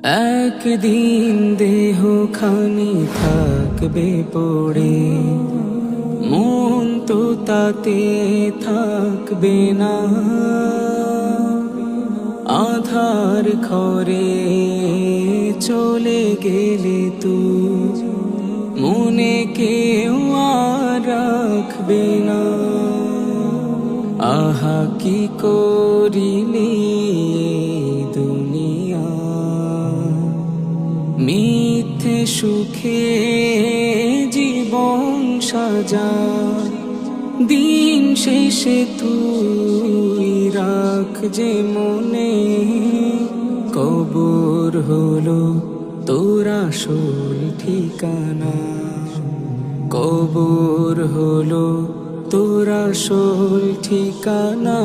একদিন দেহ খানি থাকবে পড়ে, মন তো তাতে থাকবে না। আধার ঘরে চলে গেলে তুই, মনে কেউ আর রাখবে না। আহা কি করিলি দুনিয়া, মিথ্যে সুখে জীবন সাজা। দিন শেষে তুই রাখ যে মনে, কবর হলো তোর আসল ঠিকানা। কবর হলো তোর আসল ঠিকানা।